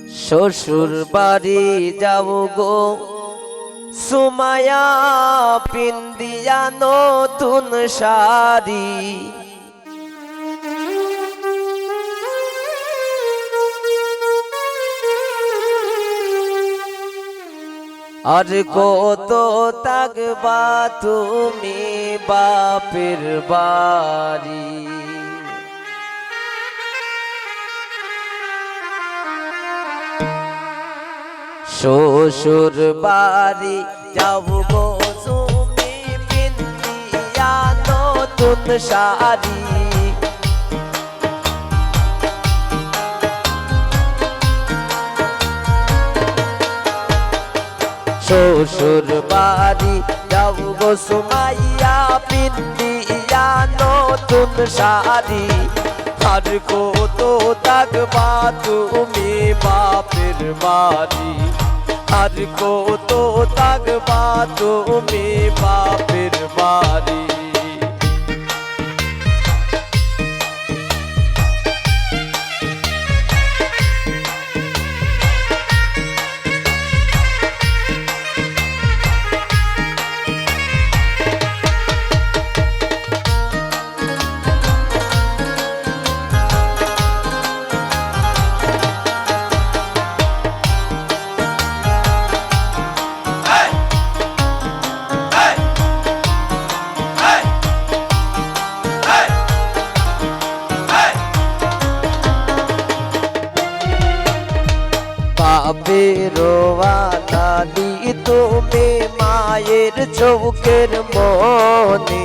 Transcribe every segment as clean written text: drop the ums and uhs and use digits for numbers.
শ্বশুর বাড়ি যাব গো সুমায়া পিন্দিয়া নতুন শাড়ি আর কত থাকবা তুমি বাপের বাড়ি শ্বশুর বাড়ি যাব গো তুমি পিন্দিয়া নতুন শাড়ি শ্বশুর বাড়ি যাব গো সুমাইয়া পিন্দিয়া নতুন শাড়ি আর কত থাকবা তুমি বাপের বাড়ি আর কত থাকবা তুমি বাপের বাড়ি বেরোয়ালি তুমি মায়ের চৌকের মনে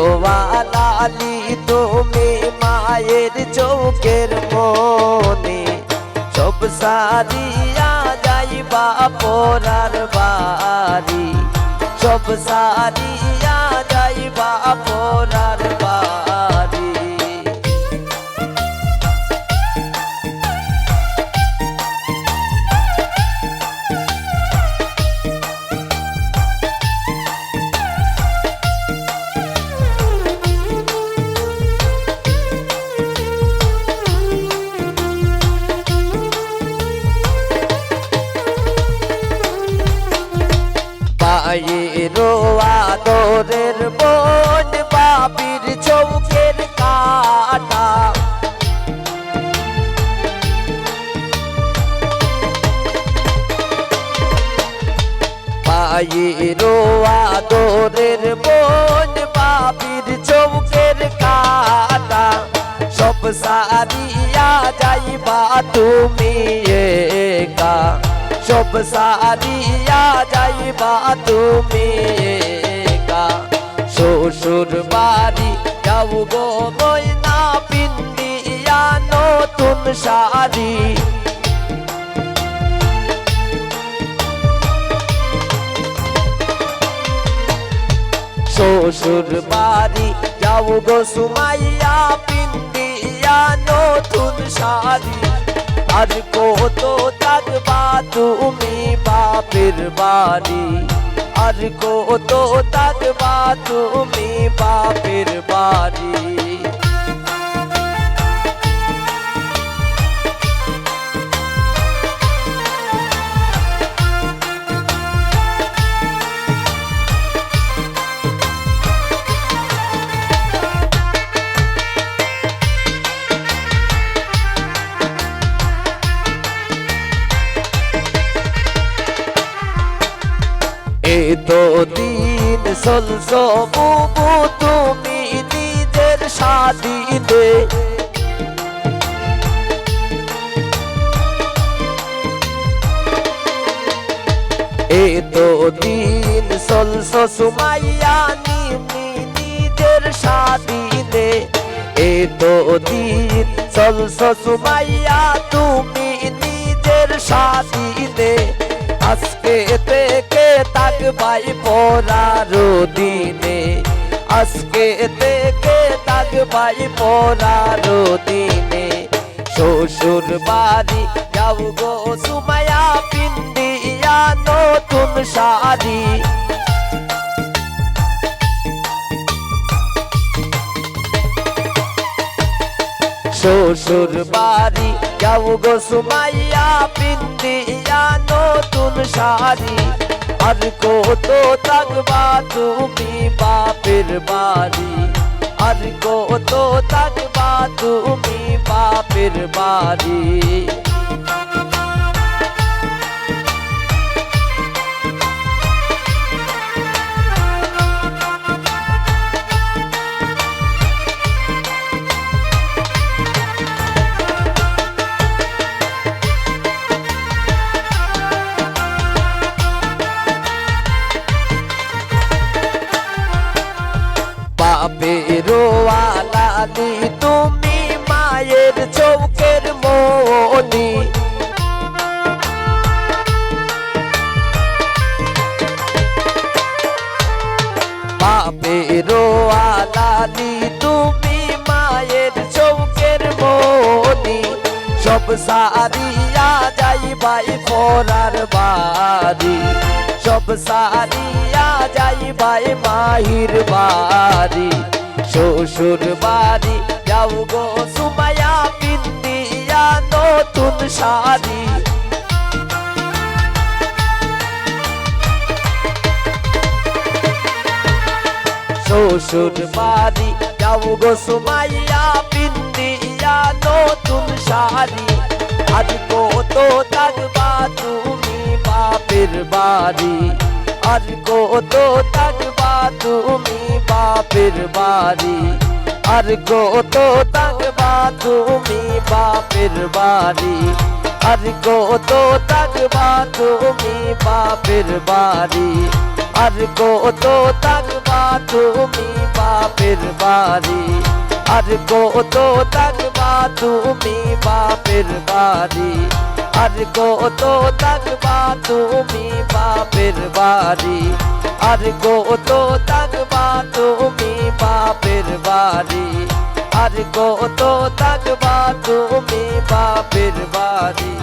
বাবেরোয়ালি তুমি মায়ের চৌকের মনে সব সারিয়া যাইবা পরার বাড়ি সব সারিয়া যাইবা পরার বাড়ি পায়েরো আদরের বোন বাপির চৌকের কাটা পায়েরো আদরের বোন বাপির চৌকের কাটা সব সারিয়া যাইবা তুমি একা সব সারিয়া যাইবা তুমি একা শ্বশুর বাড়ি যাব গো ময়না পিন্দিয়া নতুন শাড়ি শ্বশুর বাড়ি যাব গো সুমাইয়া পিন্দিয়া নতুন শাড়ি আর কত থাকবা তুমি বাপের বাড়ি আর কত থাকবা তুমি বাপের বাড়ি এতো দিন চলছো বুবু তুমি নিজের স্বাধীনে এতো দিন চলছো সুমাইয়া নিজের স্বাধীনে এতো দিন চলছো সুমাইয়া তুমি নিজের স্বাধীনে আজকে থেকে থাকবাই পরার দিনে আজকে থেকে থাকবাই পরার দিনে শ্বশুর বাড়ি যাব গো সুমাইয়া পিন্দিয়া নতুন শাড়ি শ্বশুর বাড়ি যাও গো সুমাইয়া পিন্দিয়া নতুন শাড়ি আর কত থাকবা তুমি বাপের বাড়ি আর কত থাকবা তুমি বাপের বাড়ি বাপেরও আলালি তুমি মায়ের চৌকের মনি বাপেরও আলালি তুমি মায়ের চৌকের মনি সব সারিয়া যাইবাই পরার বাড়ি সব সারিয়া যাইবাই মাহির বাড়ি শ্বশুর বাড়ি যাও গো সুমাইয়া পিন্দিয়া নতুন শাড়ি শ্বশুর বাড়ি যাও গো সুমাইয়া পিন্দিয়া নতুন শাড়ি আজ কত থাকবা তুমি বাপের বাড়ি আজ কত থাকবা তুমি বাপের বাড়ি আর কত থাকবা তুমি বাপের বাড়ি আর কত থাকবা তুমি বাপের বাড়ি আর কত থাকবা তুমি বাপের বাড়ি আর কত থাকবা তুমি বাপের বাড়ি আর কত থাকবা তুমি বাপের বাড়ি আর কত থাকবা তুমি বাপের বাড়ি আর কত থাকবা তুমি বাপের বাড়ি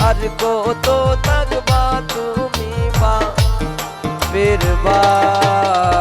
আর কত থাকবা তুমি বাপের বাড়ি